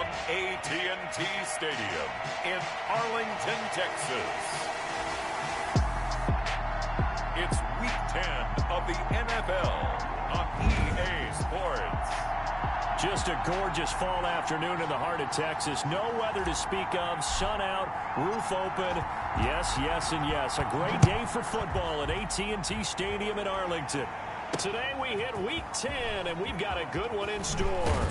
from AT&T Stadium in Arlington, Texas. It's Week 10 of the NFL on EA Sports. Just a gorgeous fall afternoon in the heart of Texas. No weather to speak of. Sun out, roof open. Yes, yes, and yes. A great day for football at AT&T Stadium in Arlington. Today we hit Week 10, and we've got a good one in store.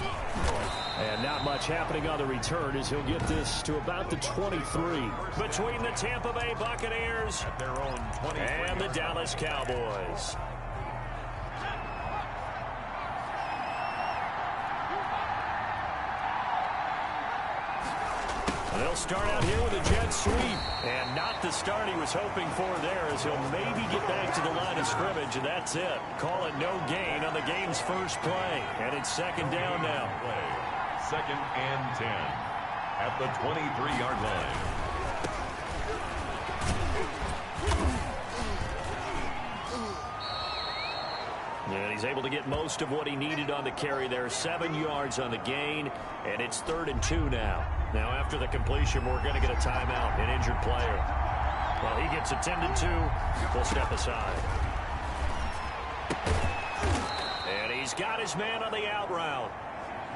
And not much happening on the return as he'll get this to about the 23. Between the Tampa Bay Buccaneers At their own 23. and the Dallas Cowboys. They'll start out here with a jet sweep. And not the start he was hoping for there, as he'll maybe get back to the line of scrimmage, and that's it. Call it no gain on the game's first play. And it's second down now. Second and 10 at the 23-yard line. And he's able to get most of what he needed on the carry there. 7 yards on the gain, and it's 3rd and 2 now. Now, after the completion, we're going to get a timeout, an injured player. Well, he gets attended to. We'll step aside. And he's got his man on the out route.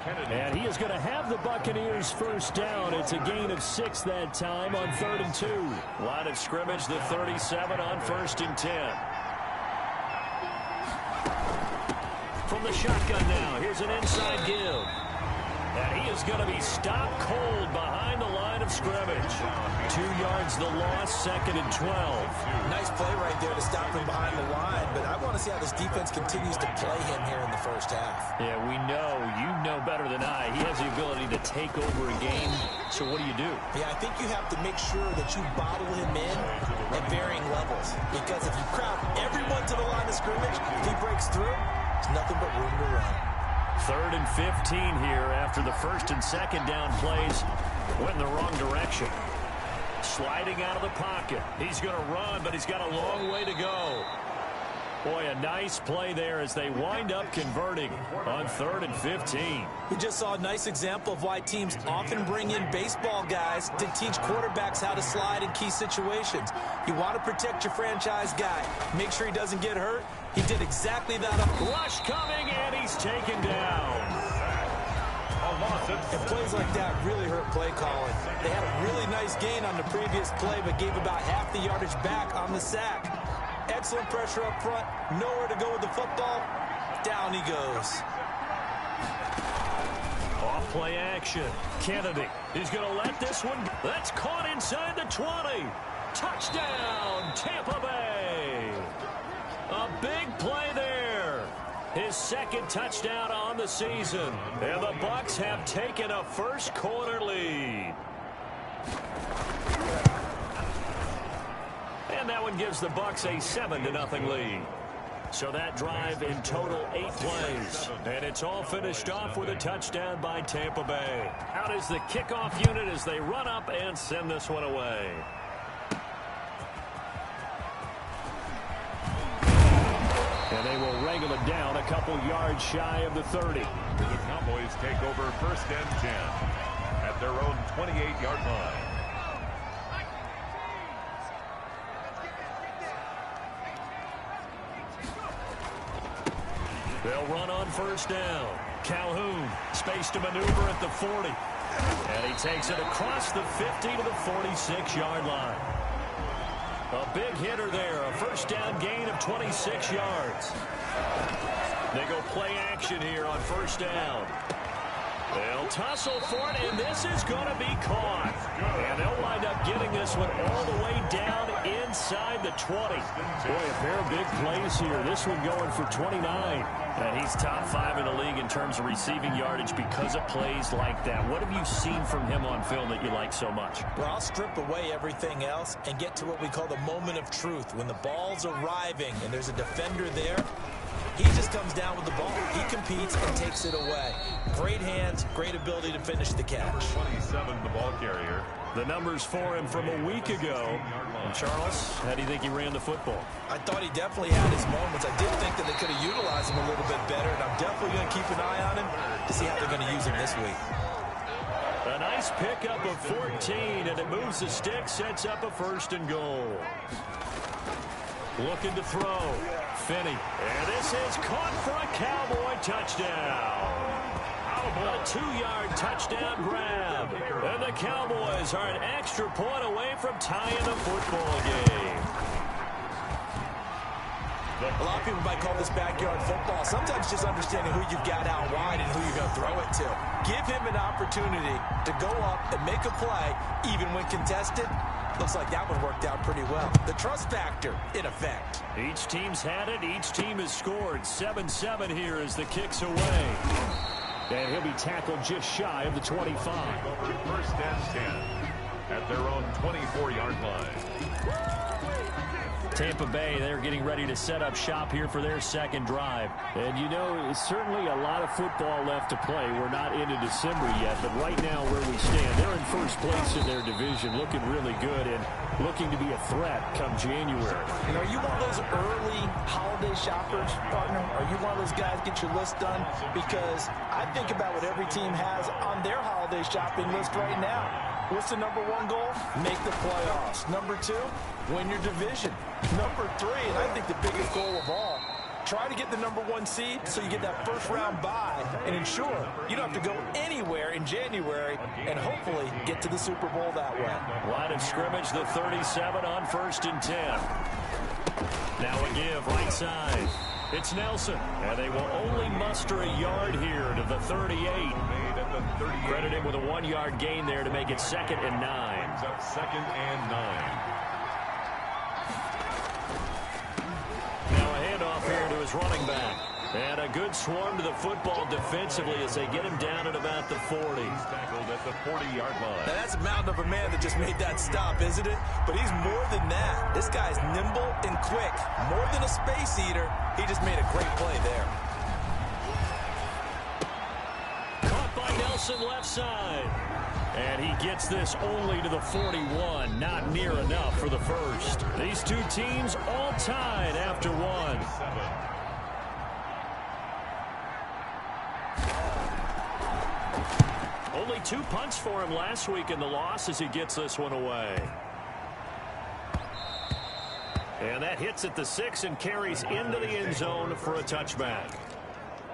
And he is going to have the Buccaneers first down. It's a gain of 6 that time on 3rd and 2. Line of scrimmage, the 37 on 1st and 10. From the shotgun now, here's an inside give. And he is going to be stopped cold behind the line of scrimmage. 2 yards the loss, 2nd and 12. Nice play right there to stop him behind the line, but I want to see how this defense continues to play him here in the first half. Yeah, we know. You know better than I. He has the ability to take over a game. So what do you do? Yeah, I think you have to make sure that you bottle him in at varying levels. Because if you crowd everyone to the line of scrimmage, if he breaks through, there's nothing but room to run. 3rd and 15 here after the 1st and 2nd down plays went in the wrong direction. Sliding out of the pocket. He's going to run, but he's got a long way to go. Boy, a nice play there as they wind up converting on 3rd and 15. We just saw a nice example of why teams often bring in baseball guys to teach quarterbacks how to slide in key situations. You want to protect your franchise guy. Make sure he doesn't get hurt. He did exactly that. Rush coming, and he's taken down. And plays like that really hurt play calling. They had a really nice gain on the previous play, but gave about half the yardage back on the sack. Excellent pressure up front. Nowhere to go with the football. Down he goes. Off play action. Kennedy. He's going to let this one. That's caught inside the 20. Touchdown, Tampa Bay. A big play there. His 2nd touchdown on the season. And the Bucs have taken a first quarter lead. And that one gives the Bucs a 7-0 lead. So that drive in total 8 plays. And it's all finished off with a touchdown by Tampa Bay. Out is the kickoff unit as they run up and send this one away. And they will wrangle it down a couple yards shy of the 30. The Cowboys take over 1st and 10 at their own 28-yard line. They'll run on 1st down. Calhoun, space to maneuver at the 40. And he takes it across the 50 to the 46-yard line. A big hitter there, a 1st down gain of 26 yards. They go play action here on 1st down. They'll tussle for it, and this is going to be caught. And they'll wind up getting this one all the way down inside the 20. Boy, a pair of big plays here. This one going for 29. And he's top 5 in the league in terms of receiving yardage because of plays like that. What have you seen from him on film that you like so much? Well, I'll strip away everything else and get to what we call the moment of truth. When the ball's arriving and there's a defender there, he just comes down with the ball. He competes and takes it away. Great hands, great ability to finish the catch. 27, the ball carrier. The numbers for him from a week ago. And Charles, how do you think he ran the football? I thought he definitely had his moments. I did think that they could have utilized him a little bit better, and I'm definitely going to keep an eye on him to see how they're going to use him this week. A nice pickup of 14, and it moves the stick, sets up a 1st and goal. Looking to throw. Finney. And this is caught for a Cowboy touchdown. A 2-yard touchdown grab. And the Cowboys are an extra point away from tying the football game. A lot of people might call this backyard football. Sometimes just understanding who you've got out wide and who you're going to throw it to. Give him an opportunity to go up and make a play, even when contested. Looks like that one worked out pretty well. The trust factor, in effect. Each team's had it. Each team has scored. 7-7 here as the kick's away. And he'll be tackled just shy of the 25. 1st and 10 at their own 24-yard line. Tampa Bay, they're getting ready to set up shop here for their 2nd drive. And, you know, certainly a lot of football left to play. We're not into December yet, but right now where we stand, they're in 1st place in their division, looking really good and looking to be a threat come January. You know, are you one of those early holiday shoppers, partner? Are you one of those guys get your list done? Because I think about what every team has on their holiday shopping list right now. What's the number 1 goal? Make the playoffs. Number 2, win your division. Number 3, and I think the biggest goal of all, try to get the number 1 seed so you get that 1st round bye and ensure you don't have to go anywhere in January and hopefully get to the Super Bowl that way. Line of scrimmage, the 37 on 1st and 10. Now a give right side. It's Nelson, and they will only muster a yard here to the 38. Credit him with a 1-yard gain there to make it 2nd and 9. Up 2nd and 9. Now a handoff here to his running back. And a good swarm to the football defensively as they get him down at about the 40. He's tackled at the 40-yard line. Now that's a mountain of a man that just made that stop, isn't it? But he's more than that. This guy's nimble and quick. More than a space eater, he just made a great play there. Caught by Nelson left side. And he gets this only to the 41. Not near enough for the 1st. These two teams all tied after 1. Only 2 punts for him last week in the loss as he gets this one away. And that hits at the 6 and carries into the end zone for a touchback.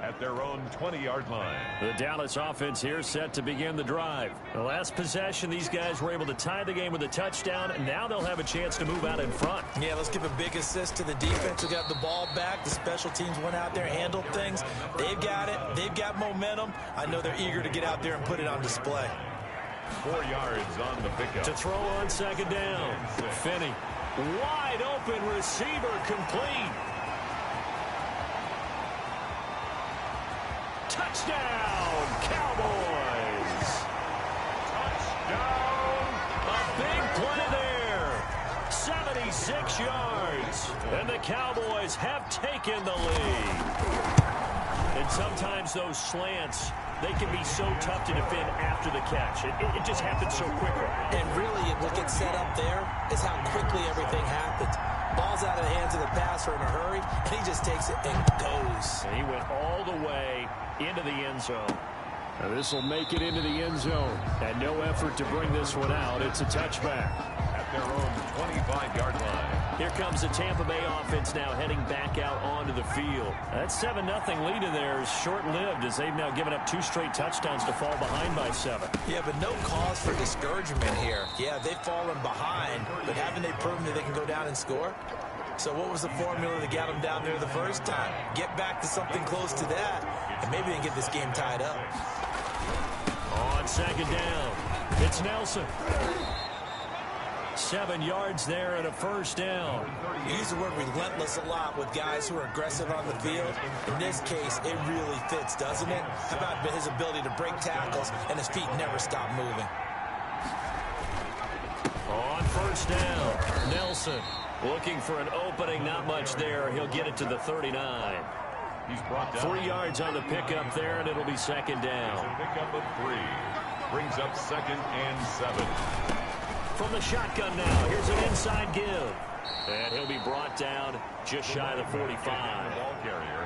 At their own 20-yard line. The Dallas offense here set to begin the drive. The last possession, these guys were able to tie the game with a touchdown, and now they'll have a chance to move out in front. Yeah, let's give a big assist to the defense who got the ball back. The special teams went out there, handled things. They've got it. They've got momentum. I know they're eager to get out there and put it on display. 4 yards on the pickup. To throw on 2nd down. Finney, wide open receiver, complete. Touchdown, Cowboys! Touchdown! A big play there. 76 yards. And the Cowboys have taken the lead. And sometimes those slants, they can be so tough to defend after the catch. It just happens so quickly. And really, what gets set up there is how quickly everything happens. Ball's out of the hands of the passer in a hurry, and he just takes it and goes. And he went all the way into the end zone. Now this will make it into the end zone. And no effort to bring this one out. It's a touchback. At their own 25-yard line. Here comes the Tampa Bay offense now heading back out onto the field. That 7-0 lead in there is short-lived as they've now given up 2 straight touchdowns to fall behind by 7. Yeah, but no cause for discouragement here. Yeah, they've fallen behind, but haven't they proven that they can go down and score? So what was the formula that got them down there the first time? Get back to something close to that, and maybe they can get this game tied up. On 2nd down, it's Nelson. 7 yards there and a 1st down. You use the word relentless a lot with guys who are aggressive on the field. In this case, it really fits, doesn't it? How about his ability to break tackles and his feet never stop moving? On 1st down, Nelson looking for an opening. Not much there. He'll get it to the 39. He's brought down 3 yards on the pickup there, and it'll be 2nd down. A pickup of 3. Brings up 2nd and 7. From the shotgun now, here's an inside give. And he'll be brought down just shy of the 45.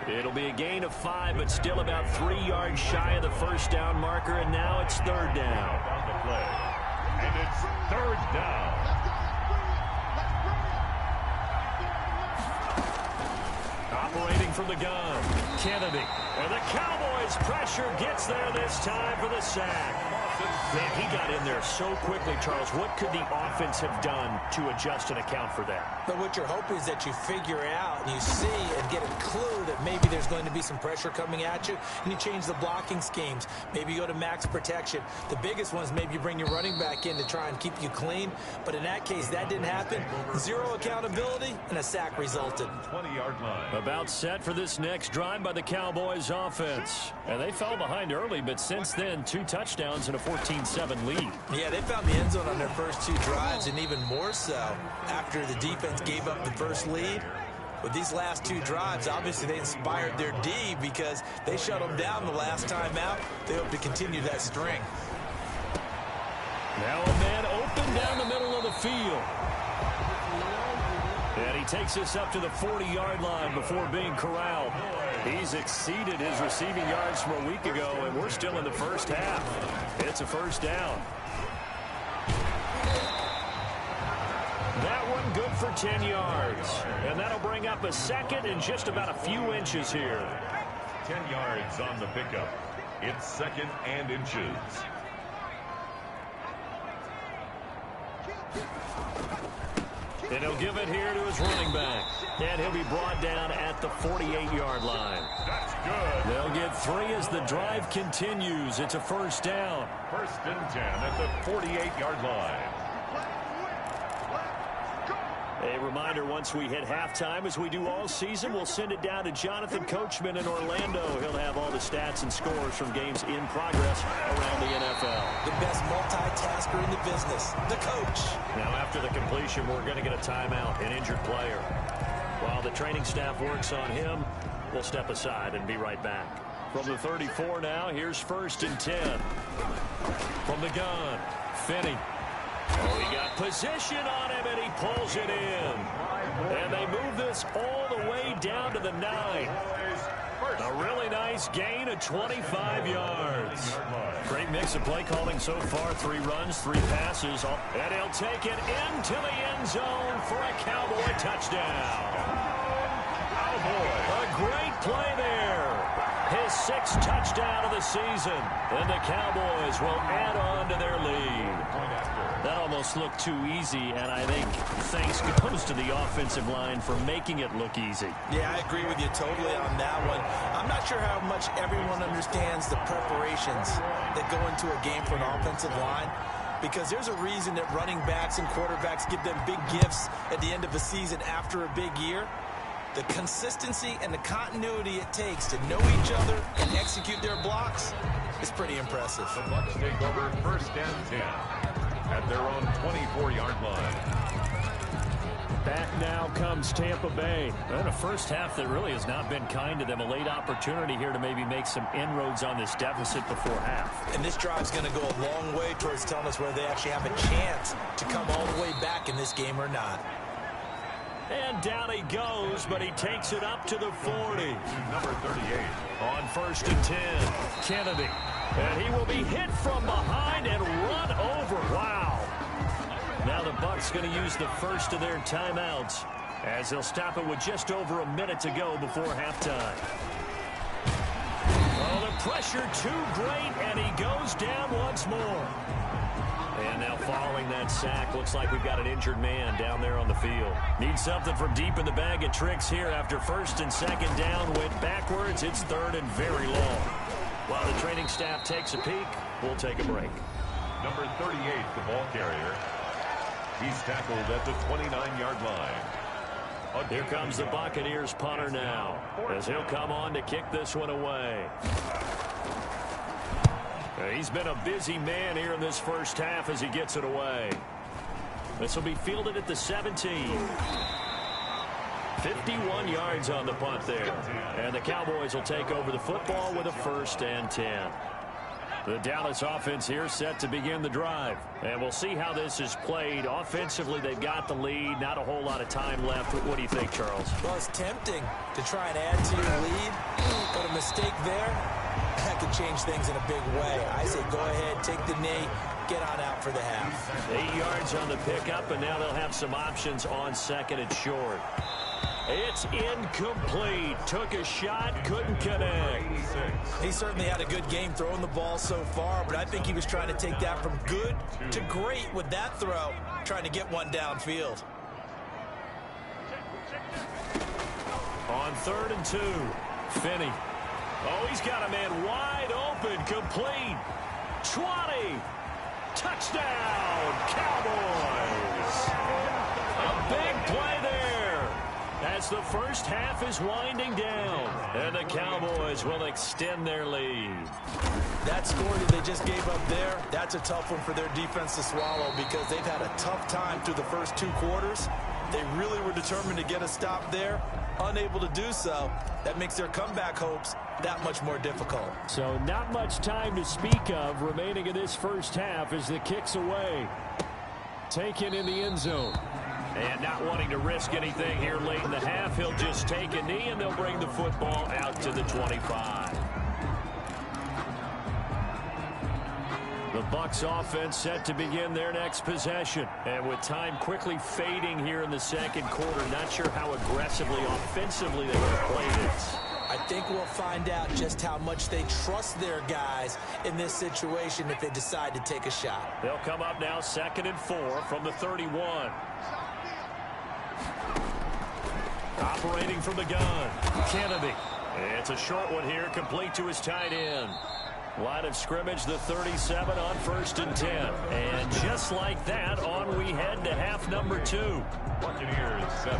It'll be a gain of 5, but still about 3 yards shy of the first down marker, and now it's third down. And it's third down. Operating from the gun, Kennedy. And the Cowboys' pressure gets there this time for the sack. Man, he got in there so quickly, Charles. What could the offense have done to adjust and account for that? But what you're hoping is that you figure out and you see and get a clue that maybe there's going to be some pressure coming at you, and you change the blocking schemes. Maybe you go to max protection. The biggest one is maybe you bring your running back in to try and keep you clean. But in that case, that didn't happen. Zero accountability, and a sack resulted. 20-yard line. About set for this next drive by the Cowboys offense. And they fell behind early, but since then, 2 touchdowns and a 14-7 lead. Yeah, they found the end zone on their first 2 drives, and even more so after the defense gave up the first lead. With these last 2 drives, obviously they inspired their D because they shut them down the last time out. They hope to continue that string. Now a man open down the middle of the field. And he takes us up to the 40-yard line before being corralled. He's exceeded his receiving yards from a week ago, and we're still in the first half. It's a first down. That one good for 10 yards. And that'll bring up a second and just about a few inches here. 10 yards on the pickup. It's second and inches. And he'll give it here to his running back. And he'll be brought down at the 48-yard line. That's good. They'll get 3 as the drive continues. It's a first down. First and 10 at the 48-yard line. A reminder, once we hit halftime, as we do all season, we'll send it down to Jonathan Coachman in Orlando. He'll have all the stats and scores from games in progress around the NFL. The best multitasker in the business, the coach. Now, after the completion, we're going to get a timeout, an injured player. While the training staff works on him, we'll step aside and be right back. From the 34 now, here's first and 10. From the gun, Finney. Oh, he got position on him, and he pulls it in. And they move this all the way down to the 9. A really nice gain of 25 yards. Great mix of play calling so far. 3 runs, 3 passes. And he'll take it into the end zone for a Cowboy touchdown. A great play there. His 6th touchdown of the season. And the Cowboys will add on to their lead. That almost looked too easy, and I think thanks goes to the offensive line for making it look easy. Yeah, I agree with you totally on that one. I'm not sure how much everyone understands the preparations that go into a game for an offensive line, because there's a reason that running backs and quarterbacks give them big gifts at the end of a season after a big year. The consistency and the continuity it takes to know each other and execute their blocks is pretty impressive. The Bucs take over first and 10 at their own 24-yard line. Back now comes Tampa Bay. And a first half that really has not been kind to them. A late opportunity here to maybe make some inroads on this deficit before half. And this drive's going to go a long way towards telling us whether they actually have a chance to come all the way back in this game or not. And down he goes, but he takes it up to the 40. Number 38. On first and 10, Kennedy. And he will be hit from behind and run over. Wow. Now the Bucs going to use the first of their timeouts as they'll stop it with just over a minute to go before halftime. Oh, the pressure too great, and he goes down once more. And now following that sack, looks like we've got an injured man down there on the field. Need something from deep in the bag of tricks here after first and second down went backwards. It's third and very long. While the training staff takes a peek, we'll take a break. Number 38, the ball carrier. He's tackled at the 29-yard line. Here comes the Buccaneers punter now, as he'll come on to kick this one away. He's been a busy man here in this first half as he gets it away. This will be fielded at the 17. 51 yards on the punt there. And the Cowboys will take over the football with a first and 10. The Dallas offense here set to begin the drive. And we'll see how this is played. Offensively, they've got the lead. Not a whole lot of time left. What do you think, Charles? Well, it's tempting to try and add to your lead, but a mistake there, that could change things in a big way. I say go ahead, take the knee, get on out for the half. 8 yards on the pickup, and now they'll have some options on second and short. It's incomplete. Took a shot, couldn't connect. He certainly had a good game throwing the ball so far, but I think he was trying to take that from good to great with that throw, trying to get one downfield. On 3rd and 2, Finney. Oh, he's got a man wide open, complete. 20. Touchdown, Cowboys. A big play there. As the first half is winding down, and the Cowboys will extend their lead. That score that they just gave up there, that's a tough one for their defense to swallow because they've had a tough time through the first 2 quarters. They really were determined to get a stop there, unable to do so. That makes their comeback hopes that much more difficult. So not much time to speak of remaining in this first half as the kick's away. Taken in the end zone. And not wanting to risk anything here late in the half, he'll just take a knee, and they'll bring the football out to the 25. The Bucs offense set to begin their next possession. And with time quickly fading here in the second quarter, not sure how aggressively, offensively they will play this. I think we'll find out just how much they trust their guys in this situation if they decide to take a shot. They'll come up now 2nd and 4 from the 31. Operating from the gun, Kennedy. It's a short one here, complete to his tight end. Line of scrimmage, the 37 on 1st and 10. And just like that, on we head to half number 2. Buccaneers 7.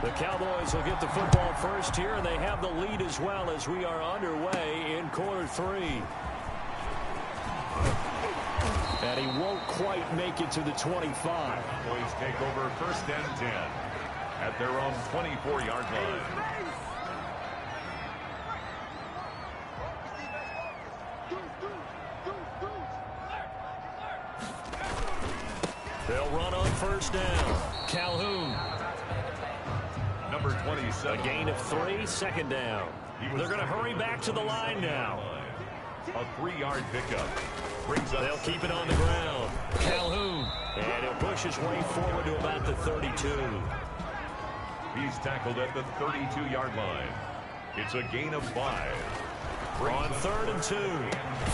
The Cowboys will get the football first here, and they have the lead as well as we are underway in quarter 3. And he won't quite make it to the 25. Cowboys take over 1st and 10 at their own 24-yard line. They'll run on 1st down. Calhoun. Number 27. A gain of 3, 2nd down. They're going to hurry back to the line now. A 3-yard pickup. Brings up. They'll keep it on the ground. Calhoun. And he'll push his way forward to about the 32. He's tackled at the 32-yard line. It's a gain of 5. On 3rd and 2.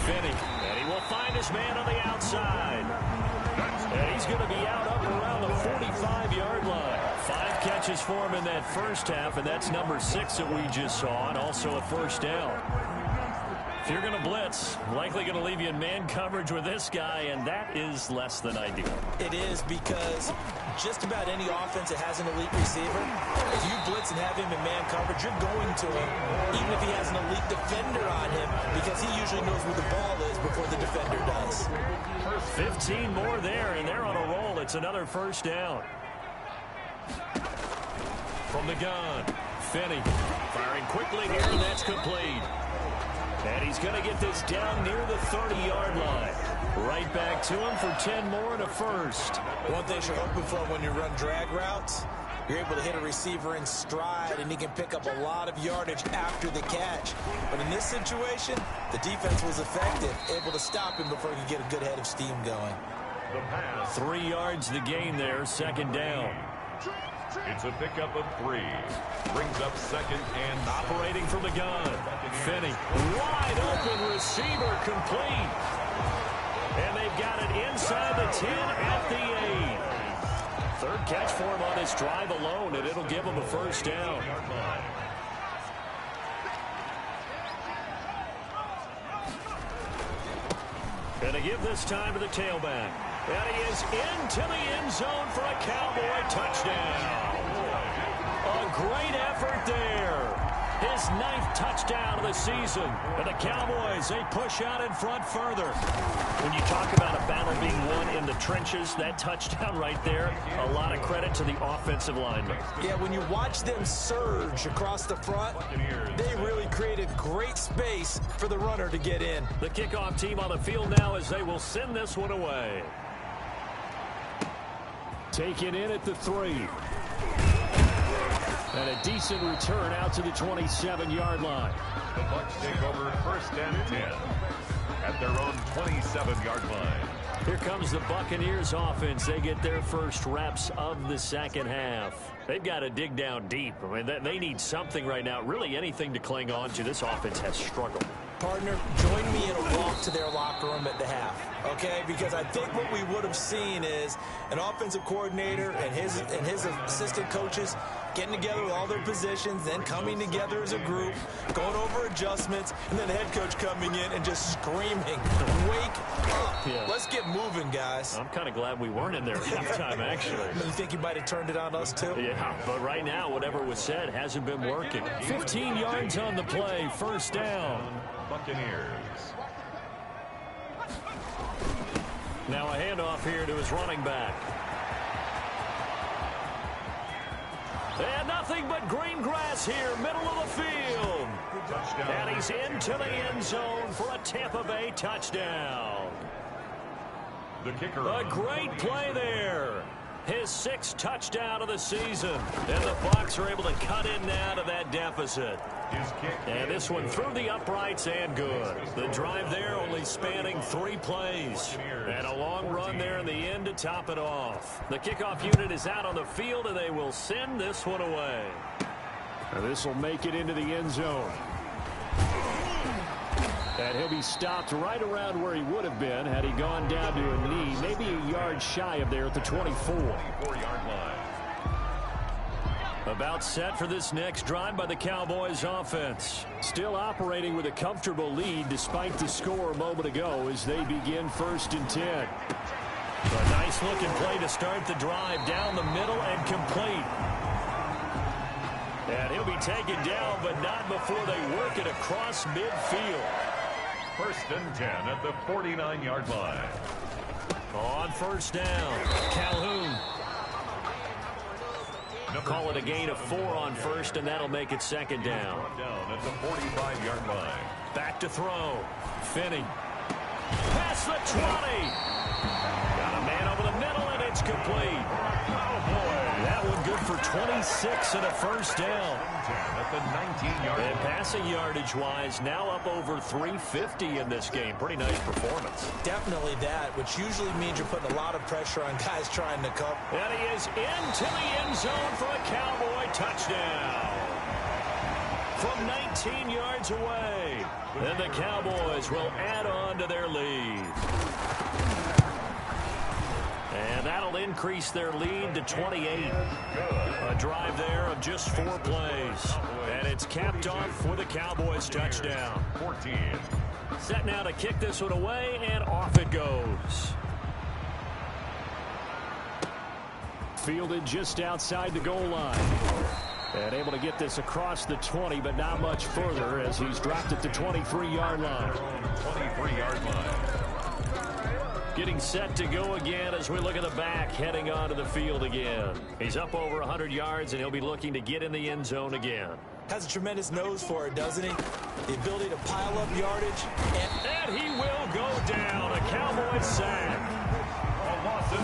Finney. And he will find his man on the outside. And he's going to be out up around the 45-yard line. 5 catches for him in that first half, and that's number 6 that we just saw, and also a 1st down. If you're going to blitz, likely going to leave you in man coverage with this guy, and that is less than ideal. It is because just about any offense that has an elite receiver, if you blitz and have him in man coverage, you're going to him, even if he has an elite defender on him, because he usually knows where the ball is before the defender does. 15 more there, and they're on a roll. It's another 1st down. From the gun, Finney firing quickly here, and that's complete. And he's going to get this down near the 30-yard line. Right back to him for 10 more and a 1st. One thing you're hoping for when you run drag routes, you're able to hit a receiver in stride, and he can pick up a lot of yardage after the catch. But in this situation, the defense was effective, able to stop him before he could get a good head of steam going. 3 yards the gain there, 2nd down. It's a pickup of 3. Brings up 2nd and operating from the gun. Finney, wide open receiver, complete. And they've got it inside the 10 at the 8. 3rd catch for him on this drive alone, and it'll give him a 1st down. Gonna give this time to the tailback. And he is into the end zone for a Cowboy touchdown. A great effort there. His 9th touchdown of the season. And the Cowboys, they push out in front further. When you talk about a battle being won in the trenches. That touchdown right there, a lot of credit to the offensive linemen. Yeah, when you watch them surge across the front, they really created great space for the runner to get in. The kickoff team on the field now as they will send this one away. Taken in at the 3. And a decent return out to the 27-yard line. The Bucs take over 1st and 10 at their own 27-yard line. Here comes the Buccaneers offense. They get their first reps of the second half. They've got to dig down deep. I mean, they need something right now, really anything to cling on to. This offense has struggled. Partner, join me in a walk to their locker room at the half, okay? Because I think what we would have seen is an offensive coordinator and his assistant coaches getting together with all their positions, then coming together as a group, going over adjustments, and then the head coach coming in and just screaming, wake up. Yeah. Let's get moving, guys. I'm kind of glad we weren't in there at halftime, actually. You think you might have turned it on us, too? Yeah, but right now, whatever was said hasn't been working. 15 yards on the play, 1st down. Buccaneers. Now a handoff here to his running back. And nothing but green grass here, middle of the field. Touchdown. And he's into the end zone for a Tampa Bay touchdown. The kicker. A great play there. His 6th touchdown of the season. And the Bucs are able to cut in now to that deficit. His kick. And this one through the uprights and good. The drive there only spanning 3 plays. And a long run there in the end to top it off. The kickoff unit is out on the field, and they will send this one away. This will make it into the end zone. And he'll be stopped right around where he would have been had he gone down to a knee, maybe a yard shy of there at the 24. 24-yard line. About set for this next drive by the Cowboys offense. Still operating with a comfortable lead despite the score a moment ago as they begin 1st and 10. A nice looking play to start the drive down the middle and complete. And he'll be taken down, but not before they work it across midfield. 1st and 10 at the 49-yard line. On 1st down, Calhoun. Call it a gain of 4 on 1st, and that'll make it 2nd down. Down at the 45-yard line. Back to throw. Finney. Past the 20. Got a man over the middle, and it's complete. Oh, boy. That one good for 26 and a 1st down. 10 at the 19-yard line. And passing yardage-wise, now up over 350 in this game. Pretty nice performance. Definitely that, which usually means you're putting a lot of pressure on guys trying to cover. And he is into the end zone for a Cowboy touchdown. From 19 yards away. And the Cowboys will add on to their lead. And that'll increase their lead to 28. A drive there of just 4 plays. And it's capped off for the Cowboys touchdown. 14. Set now to kick this one away, and off it goes. Fielded just outside the goal line. And able to get this across the 20, but not much further as he's dropped at the 23-yard line. 23-yard line. Getting set to go again as we look at the back, heading onto the field again. He's up over 100 yards, and he'll be looking to get in the end zone again. Has a tremendous nose for it, doesn't he? The ability to pile up yardage. And he will go down. A Cowboy sack.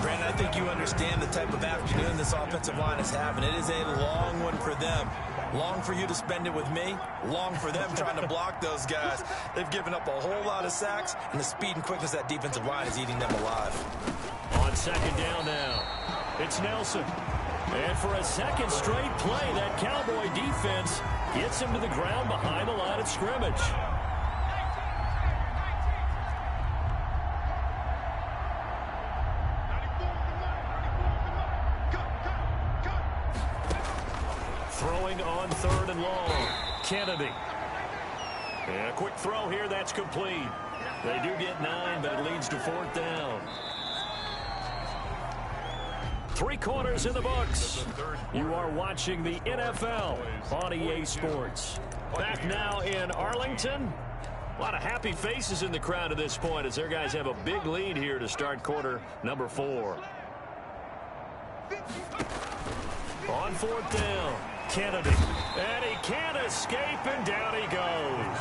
Brandon, I think you understand the type of afternoon this offensive line is having. It is a long one for them. Long for you to spend it with me. Long for them trying to block those guys. They've given up a whole lot of sacks, and the speed and quickness of that defensive line is eating them alive. On 2nd down now, it's Nelson. And for a 2nd straight play, that Cowboy defense gets him to the ground behind the line of scrimmage. Throwing on 3rd and long. Kennedy. And a quick throw here, that's complete. They do get 9, but it leads to 4th down. 3 quarters in the books. You are watching the NFL on EA Sports. Back now in Arlington. A lot of happy faces in the crowd at this point as their guys have a big lead here to start quarter number 4. On 4th down, Kennedy. And he can't escape, and down he goes.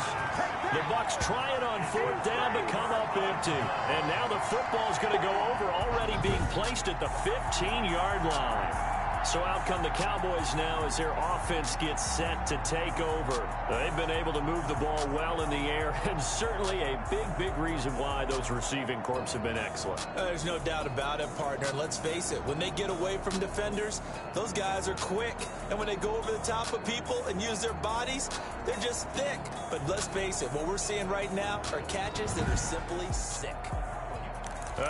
The Bucs try it on 4th down but come up empty. And now the football's going to go over, already being placed at the 15-yard line. So out come the Cowboys now as their offense gets set to take over. They've been able to move the ball well in the air, and certainly a big reason why those receiving corps have been excellent. There's no doubt about it, partner. And let's face it, when they get away from defenders, those guys are quick. And when they go over the top of people and use their bodies, they're just thick. But let's face it, what we're seeing right now are catches that are simply sick.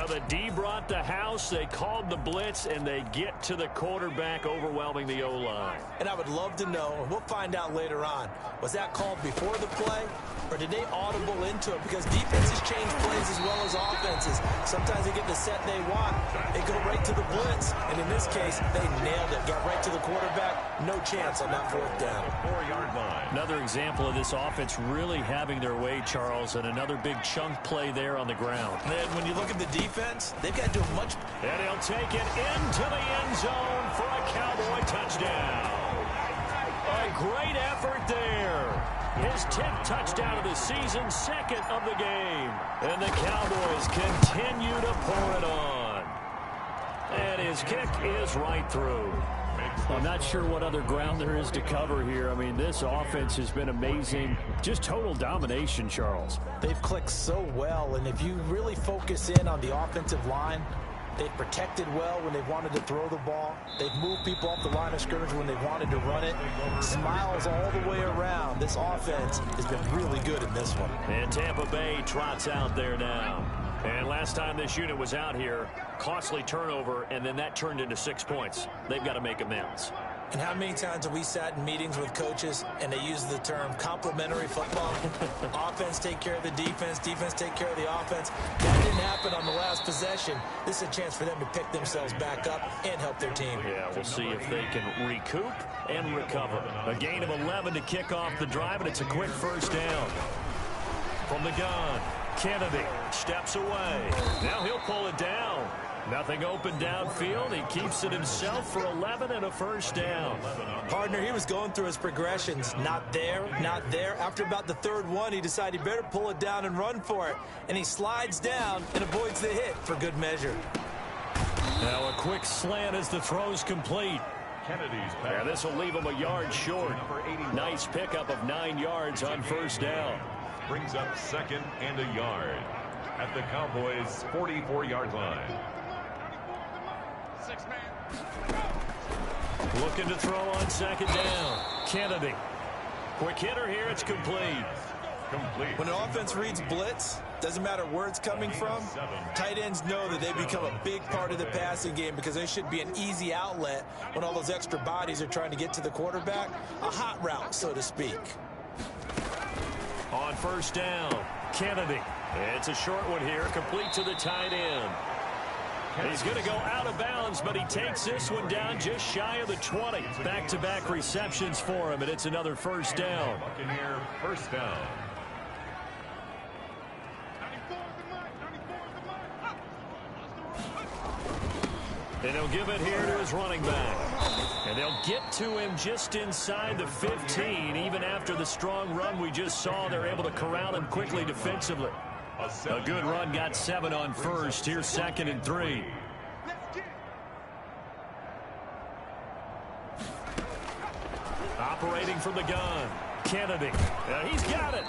The D brought the house, they called the blitz, and they get to the quarterback, overwhelming the O-line. And I would love to know, and we'll find out later on, was that called before the play, or did they audible into it? Because defenses change plays as well as offenses. Sometimes they get the set they want. They go right to the blitz, and in this case, they nailed it. Got right to the quarterback, no chance on that 4th down. 4-yard line. Another example of this offense really having their way, Charles, and another big chunk play there on the ground. And when you look at the defense, they've got to do much. And he'll take it into the end zone for a Cowboy touchdown. A great effort there. His 10th touchdown of the season, 2nd of the game. And the Cowboys continue to pour it on. And his kick is right through. I'm not sure what other ground there is to cover here. I mean, this offense has been amazing. Just total domination, Charles. They've clicked so well, and if you really focus in on the offensive line, they've protected well when they've wanted to throw the ball. They've moved people off the line of scrimmage when they've wanted to run it. Smiles all the way around. This offense has been really good in this one. And Tampa Bay trots out there now. And last time this unit was out here, costly turnover, and then that turned into 6 points. They've got to make amends. And how many times have we sat in meetings with coaches and they use the term complementary football? Offense take care of the defense, defense take care of the offense. That didn't happen on the last possession. This is a chance for them to pick themselves back up and help their team. Yeah, we'll see if they can recoup and recover. A gain of 11 to kick off the drive, and it's a quick 1st down. From the gun, Kennedy steps away. Now he'll pull it down. Nothing open downfield. He keeps it himself for 11 and a 1st down. Partner, he was going through his progressions. Not there, not there. After about the 3rd one, he decided he better pull it down and run for it. And he slides down and avoids the hit for good measure. Now a quick slant as the throw's complete. Kennedy's pass. Yeah, this will leave him a yard short. Nice pickup of 9 yards on 1st down. Brings up 2nd and a yard at the Cowboys' 44-yard line. Looking to throw on 2nd down. Kennedy. Quick hitter here. It's complete. When an offense reads blitz, doesn't matter where it's coming from, tight ends know that they become a big part of the passing game because they should be an easy outlet when all those extra bodies are trying to get to the quarterback. A hot route, so to speak. On 1st down, Kennedy. It's a short one here, complete to the tight end. He's going to go out of bounds, but he takes this one down just shy of the 20. Back-to-back receptions for him, and it's another 1st down. Buccaneer 1st down. And he'll give it here to his running back. And they'll get to him just inside the 15. Even after the strong run we just saw, they're able to corral him quickly defensively. A good run, got 7 on 1st. Here's 2nd and 3. Operating from the gun, Kennedy. He's got it.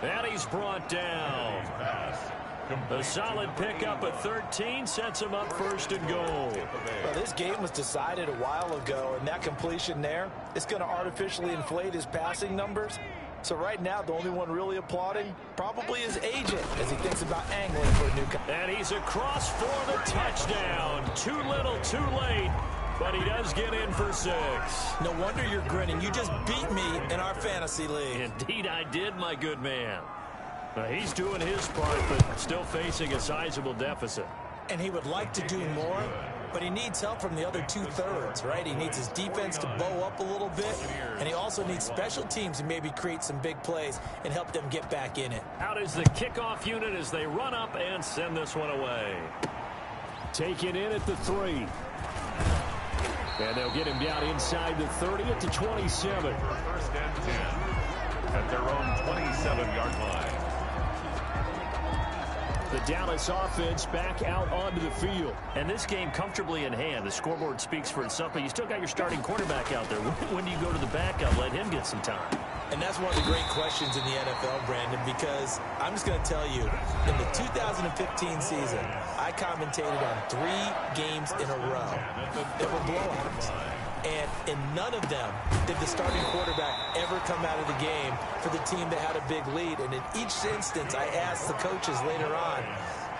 And he's brought down. A solid pickup at 13 sets him up 1st and goal. Well, this game was decided a while ago, and that completion there, it's going to artificially inflate his passing numbers. So right now, the only one really applauding probably his agent as he thinks about angling for a new contract. And he's across for the touchdown. Too little, too late, but he does get in for 6. No wonder you're grinning. You just beat me in our fantasy league. Indeed I did, my good man. He's doing his part, but still facing a sizable deficit. And he would like to do more, but he needs help from the other two-thirds, right? He needs his defense to bow up a little bit, and he also needs special teams to maybe create some big plays and help them get back in it. Out is the kickoff unit as they run up and send this one away. Taken in at the 3. And they'll get him down inside the 30 at the 27. First and 10 at their own 27-yard line. The Dallas offense back out onto the field. And this game comfortably in hand. The scoreboard speaks for itself, but you still got your starting quarterback out there. When do you go to the backup? Let him get some time. And that's one of the great questions in the NFL, Brandon, because I'm just going to tell you, in the 2015 season, I commentated on 3 games in a row. They were blowouts. And in none of them did the starting quarterback ever come out of the game for the team that had a big lead. And in each instance, I asked the coaches later on,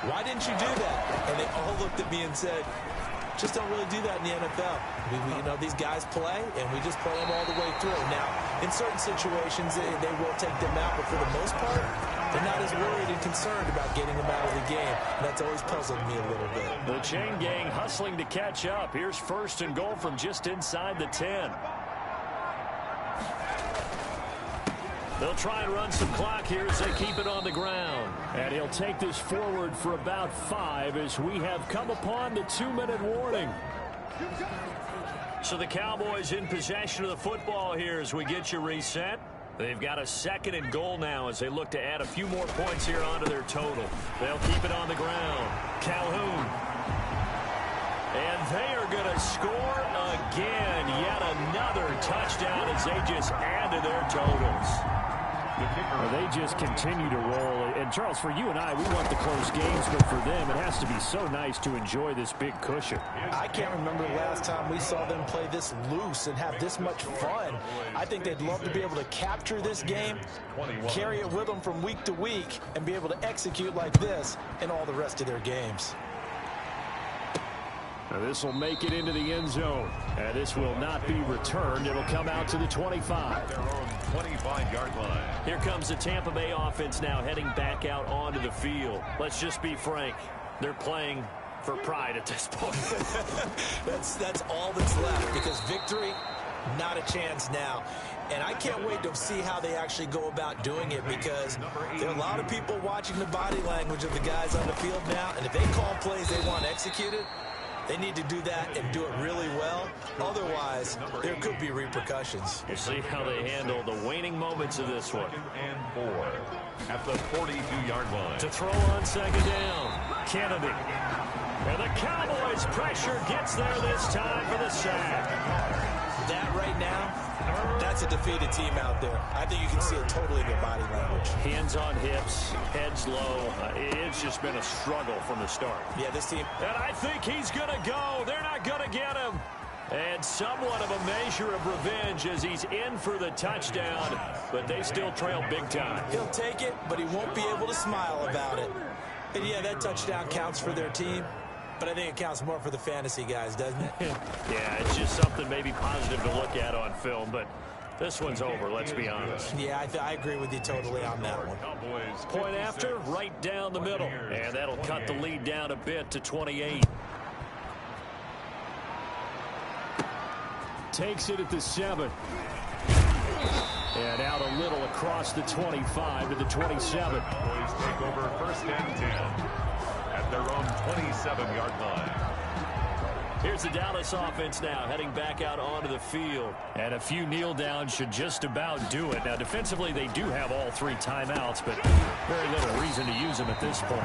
why didn't you do that? And they all looked at me and said, just don't really do that in the NFL. You know, these guys play, and we just play them all the way through. Now, in certain situations, they will take them out, but for the most part, they're not as worried and concerned about getting them out of the game. And that's always puzzled me a little bit. The chain gang hustling to catch up. Here's first and goal from just inside the 10. They'll try and run some clock here as they keep it on the ground. And he'll take this forward for about 5 as we have come upon the 2-minute warning. So the Cowboys in possession of the football here as we get you reset. They've got a 2nd and goal now as they look to add a few more points here onto their total. They'll keep it on the ground. Calhoun. And they are going to score again. Yet another touchdown as they just add to their totals. Well, they just continue to roll. And, Charles, for you and I, we want the close games, but for them, it has to be so nice to enjoy this big cushion. I can't remember the last time we saw them play this loose and have this much fun. I think they'd love to be able to capture this game, carry it with them from week to week, and be able to execute like this in all the rest of their games. Now this will make it into the end zone. And this will not be returned. It'll come out to the 25. Their own 25-yard line. Here comes the Tampa Bay offense now heading back out onto the field. Let's just be frank. They're playing for pride at this point. That's all that's left, because victory, not a chance now. And I can't wait to see how they actually go about doing it, because there are a lot of people watching the body language of the guys on the field now, and if they call plays they want executed, they need to do that and do it really well. Otherwise, there could be repercussions. We'll see how they handle the waning moments of this one. 2nd and 4 at the 42-yard line. To throw on 2nd down, Kennedy. And the Cowboys' pressure gets there this time for the sack. That right now, that's a defeated team out there. I think you can see it totally in their body language. Hands on hips, heads low. It's just been a struggle from the start. Yeah, this team. And I think he's going to go. They're not going to get him. And somewhat of a measure of revenge as he's in for the touchdown, but they still trail big time. He'll take it, but he won't be able to smile about it. And yeah, that touchdown counts for their team, but I think it counts more for the fantasy guys, doesn't it? Yeah, it's just something maybe positive to look at on film, but this one's over, let's be honest. Yeah, I agree with you totally on that one. Point after, right down the middle. And that'll cut the lead down a bit to 28. Takes it at the 7. And out a little across the 25 to the 27. Boys take over 1st and 10 at their own 27-yard line. Here's the Dallas offense now heading back out onto the field. And a few kneel downs should just about do it. Now, defensively, they do have all 3 timeouts, but very little reason to use them at this point.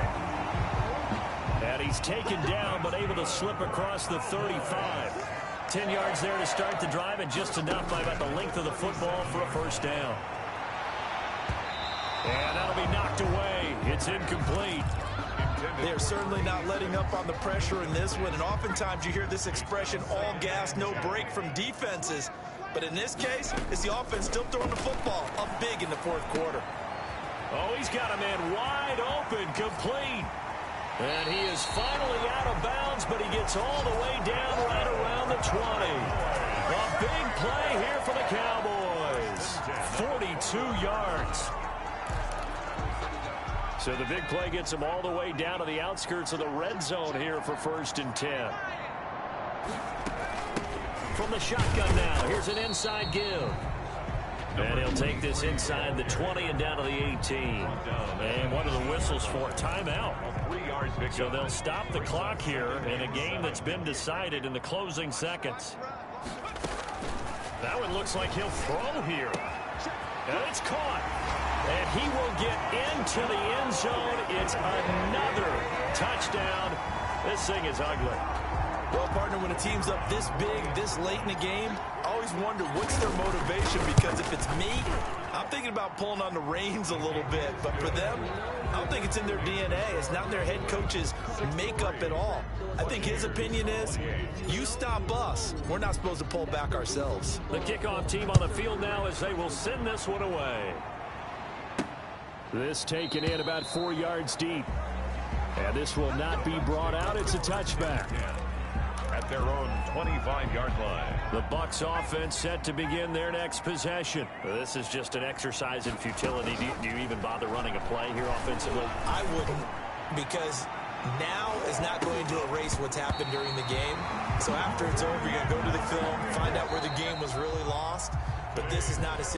And he's taken down, but able to slip across the 35. 10 yards there to start the drive, and just enough by about the length of the football for a 1st down. And that'll be knocked away. It's incomplete. They're certainly not letting up on the pressure in this one, and oftentimes you hear this expression, all gas, no break from defenses. But in this case, it's the offense still throwing the football up big in the 4th quarter. Oh, he's got a man wide open, complete. And he is finally out of bounds, but he gets all the way down right around the 20. A big play here for the Cowboys. 42 yards. So the big play gets them all the way down to the outskirts of the red zone here for 1st and 10. From the shotgun now, here's an inside give. And he'll take this inside the 20 and down to the 18. And what are the whistles for? Timeout. So they'll stop the clock here in a game that's been decided in the closing seconds. That one looks like he'll throw here. And it's caught. And he will get into the end zone. It's another touchdown. This thing is ugly. Well, partner, when a team's up this big, this late in the game, I always wonder what's their motivation, because if it's me, I'm thinking about pulling on the reins a little bit. But for them, I don't think it's in their DNA. It's not in their head coach's makeup at all. I think his opinion is, you stop us, we're not supposed to pull back ourselves. The kickoff team on the field now as they will send this one away. This taken in about 4 yards deep. And this will not be brought out. It's a touchback. At their own 25-yard line. The Bucs offense set to begin their next possession. This is just an exercise in futility. Do you even bother running a play here offensively? I wouldn't, because now is not going to erase what's happened during the game. So after it's over, you're going to go to the film, find out where the game was really lost. But this is not a